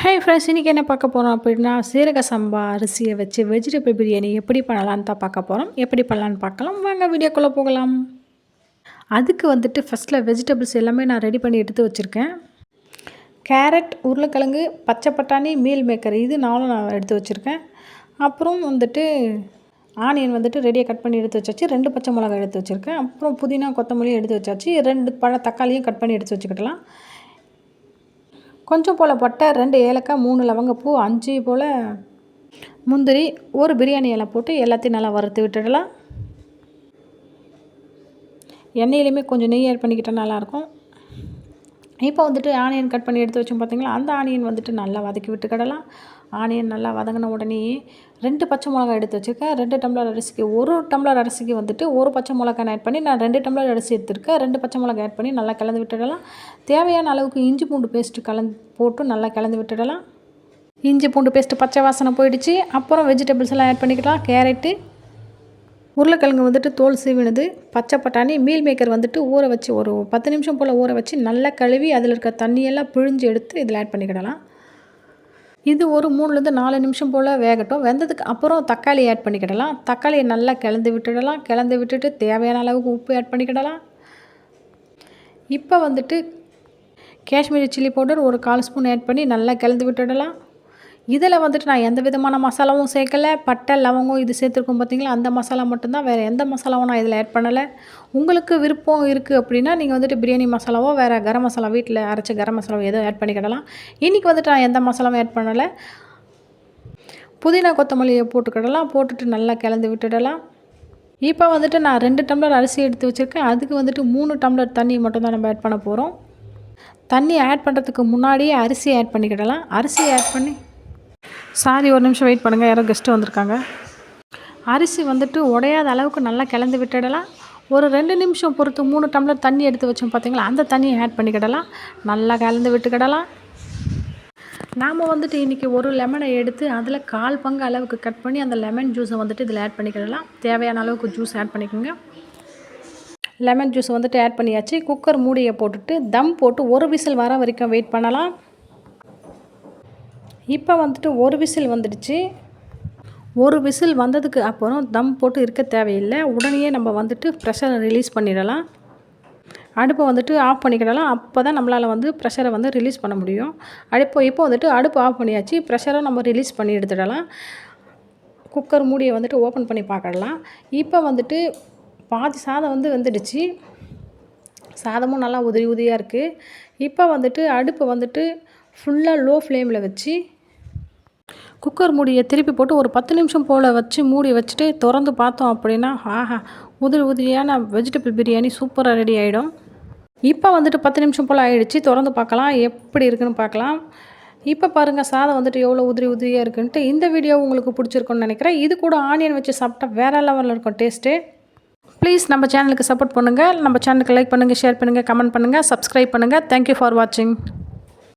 Hi friends, இன்றைக்கி என்ன பார்க்க போகிறோம் அப்படின்னா, சீரக சம்பா அரிசியை வச்சு வெஜிடபிள் பிரியாணி எப்படி பண்ணலான்னு தான் பார்க்க போகிறோம். எப்படி பண்ணலான்னு பார்க்கலாம் வாங்க, வீடியோக்குள்ளே போகலாம். அதுக்கு வந்துட்டு ஃபஸ்ட்டில் வெஜிடபிள்ஸ் எல்லாமே நான் ரெடி பண்ணி எடுத்து வச்சுருக்கேன். கேரட், உருளைக்கிழங்கு, பச்சை பட்டாணி, மீல் மேக்கர் இது நாலும் நான் எடுத்து வச்சுருக்கேன். அப்புறம் வந்துட்டு ஆனியன் வந்துட்டு ரெடியாக கட் பண்ணி எடுத்து வச்சாச்சு. 2 பச்சை மிளகாய் எடுத்து வச்சுருக்கேன். அப்புறம் புதினா, கொத்தமல்லியும் எடுத்து வச்சாச்சு. 2 பழ தக்காளியும் கட் பண்ணி எடுத்து வச்சுக்கிடலாம். கொஞ்சம் போல் பட்டை, 2 ஏலக்காய், 3 லவங்கப்பூ, 5 போல் முந்திரி, ஒரு பிரியாணி இலை போட்டு எல்லாத்தையும் நல்லா வறுத்து விட்டுடலாம். எண்ணெயிலையுமே கொஞ்சம் நெய் ஆட் பண்ணிக்கிட்டால் நல்லாயிருக்கும். இப்போ வந்துட்டு ஆனியன் கட் பண்ணி எடுத்து வச்சோம் பார்த்தீங்களா, அந்த ஆனியன் வந்துட்டு நல்லா வதக்கி விட்டுக்கிடலாம். ஆனியன் நல்லா வதங்கின உடனே 2 பச்சை மிளகாய் எடுத்து வச்சுருக்கேன். 2 டம்ளர் அரிசிக்கு 1 டம்ளர் அரிசிக்கு வந்துட்டு 1 பச்சை மிளகாய் ஆட் பண்ணி நான் 2 டம்ளர் அரிசி எடுத்துருக்கேன். 2 பச்சை மிளகாய் ஆட் பண்ணி நல்லா கலந்து விட்டுடலாம். தேவையான அளவுக்கு இஞ்சி பூண்டு பேஸ்ட்டு போட்டு நல்லா கலந்து விட்டுடலாம். இஞ்சி பூண்டு பேஸ்ட்டு பச்சை வாசனை போயிடுச்சு. அப்புறம் வெஜிடபிள்ஸ் எல்லாம் ஆட் பண்ணிக்கலாம். கேரட்டு, உருளைக்கிழங்கு வந்துட்டு தோல் சீவினது, பச்சை பட்டாணி, மீல் மேக்கர் வந்துட்டு ஊற வச்சு ஒரு 10 நிமிஷம் போல் ஊற வச்சு நல்லா கழுவி அதில் இருக்க தண்ணியெல்லாம் பிழிஞ்சு எடுத்து இதில் ஆட் பண்ணிக்கிடலாம். இது ஒரு 3லேருந்து 4 நிமிஷம் போல் வேகட்டும். வெந்ததுக்கு அப்புறம் தக்காளி ஆட் பண்ணிக்கிடலாம். தக்காளியை நல்லா கிளந்து விட்டுடலாம். கிளந்து விட்டுட்டு தேவையான அளவுக்கு உப்பு ஆட் பண்ணிக்கிடலாம். இப்போ வந்துட்டு காஷ்மீரி சில்லி பவுடர் ஒரு 1/4 ஸ்பூன் ஆட் பண்ணி நல்லா கிளந்து விட்டுடலாம். இதில் வந்துட்டு நான் எந்த விதமான மசாலாவும் சேர்க்கலை. பட்டை, லவங்கம் இது சேர்த்துருக்கோம் பார்த்தீங்களா, அந்த மசாலா மட்டும்தான். வேறு எந்த மசாலாவும் நான் இதில் ஆட் பண்ணலை. உங்களுக்கு விருப்பம் இருக்குது அப்படின்னா நீங்கள் வந்துட்டு பிரியாணி மசாலாவோ வேறு கரம் மசாலா வீட்டில் அரைச்ச கரம் மசாலாவோ ஏதோ ஆட் பண்ணிக்கிடலாம். இன்றைக்கி வந்துட்டு நான் எந்த மசாலாவும் ஆட் பண்ணலை. புதினா, கொத்தமல்லியை போட்டுக்கிடலாம். போட்டுட்டு நல்லா கிளந்து விட்டுடலாம். இப்போ வந்துட்டு நான் 2 டம்ளர் அரிசி எடுத்து வச்சுருக்கேன். அதுக்கு வந்துட்டு 3 டம்ளர் தண்ணி மட்டும்தான் நம்ம ஆட் பண்ண போகிறோம். தண்ணி ஆட் பண்ணுறதுக்கு முன்னாடியே அரிசி ஆட் பண்ணிக்கிடலாம். அரிசி ஆட் பண்ணி ஒரு நிமிஷம் வெயிட் பண்ணுங்கள், யாரோ கெஸ்ட்டு வந்திருக்காங்க. அரிசி வந்துட்டு உடையாத அளவுக்கு நல்லா கிளந்து விட்டுடலாம். ஒரு 2 நிமிஷம் பொறுத்து 3 டம்ளர் தண்ணி எடுத்து வச்சோம் பார்த்தீங்களா, அந்த தண்ணியை ஆட் பண்ணிக்கிடலாம். நல்லா கலந்து விட்டுக்கிடலாம். நாம் வந்துட்டு இன்றைக்கி ஒரு லெமனை எடுத்து அதில் 1/4 பங்கு அளவுக்கு கட் பண்ணி அந்த லெமன் ஜூஸை வந்துட்டு இதில் ஆட் பண்ணிக்கிடலாம். தேவையான அளவுக்கு ஜூஸ் ஆட் பண்ணிக்கோங்க. லெமன் ஜூஸை வந்துட்டு ஆட் பண்ணியாச்சு. குக்கர் மூடியை போட்டுட்டு தம் போட்டு ஒரு விசில் வர வரைக்கும் வெயிட் பண்ணலாம். இப்போ வந்துட்டு ஒரு விசில் வந்துடுச்சு. ஒரு விசில் வந்ததுக்கு அப்புறம் தம் போட்டு இருக்க தேவையில்லை. உடனே நம்ம வந்துட்டு ப்ரெஷரை ரிலீஸ் பண்ணிடலாம். அடுப்பை வந்துட்டு ஆஃப் பண்ணிக்கிடலாம். அப்போ தான் நம்மளால் வந்து ப்ரெஷரை வந்து ரிலீஸ் பண்ண முடியும். இப்போ வந்துட்டு அடுப்பு ஆஃப் பண்ணியாச்சு. ப்ரெஷரை நம்ம ரிலீஸ் பண்ணி எடுத்துடலாம். குக்கர் மூடியை வந்துட்டு ஓப்பன் பண்ணி பார்க்கலாம். இப்போ வந்துட்டு பாதி சாதம் வந்து வெந்துடுச்சு. சாதமும் நல்லா உதிரி உதிரியாக இருக்குது. இப்போ வந்துட்டு அடுப்பை வந்துட்டு ஃபுல்லாக லோ ஃப்ளேமில் வச்சு குக்கர் மூடியை திருப்பி போட்டு ஒரு 10 நிமிஷம் போல் வச்சு மூடி வச்சுட்டு திறந்து பார்த்தோம் அப்படின்னா, ஆஹா, உதிரி உதிரியான வெஜிடபிள் பிரியாணி சூப்பராக ரெடி ஆகிடும். இப்போ வந்துட்டு 10 நிமிஷம் போல் ஆகிடுச்சு. திறந்து பார்க்கலாம், எப்படி இருக்குன்னு பார்க்கலாம். இப்போ பாருங்கள், சாதம் வந்துட்டு எவ்வளோ உதிரி உதிரியாக இருக்குன்ட்டு. இந்த வீடியோ உங்களுக்கு பிடிச்சிருக்குன்னு நினைக்கிறேன். இது கூட ஆனியன் வச்சு சாப்பிட்டா வேறு லெவலில் இருக்கும் டேஸ்ட்டு. ப்ளீஸ் நம்ம சேனலுக்கு சப்போர்ட் பண்ணுங்கள். நம்ம சேனலுக்கு லைக் பண்ணுங்கள், ஷேர் பண்ணுங்கள், கமெண்ட் பண்ணுங்கள், சப்ஸ்கிரைப் பண்ணுங்கள். தேங்க்யூ ஃபார் வாட்சிங்.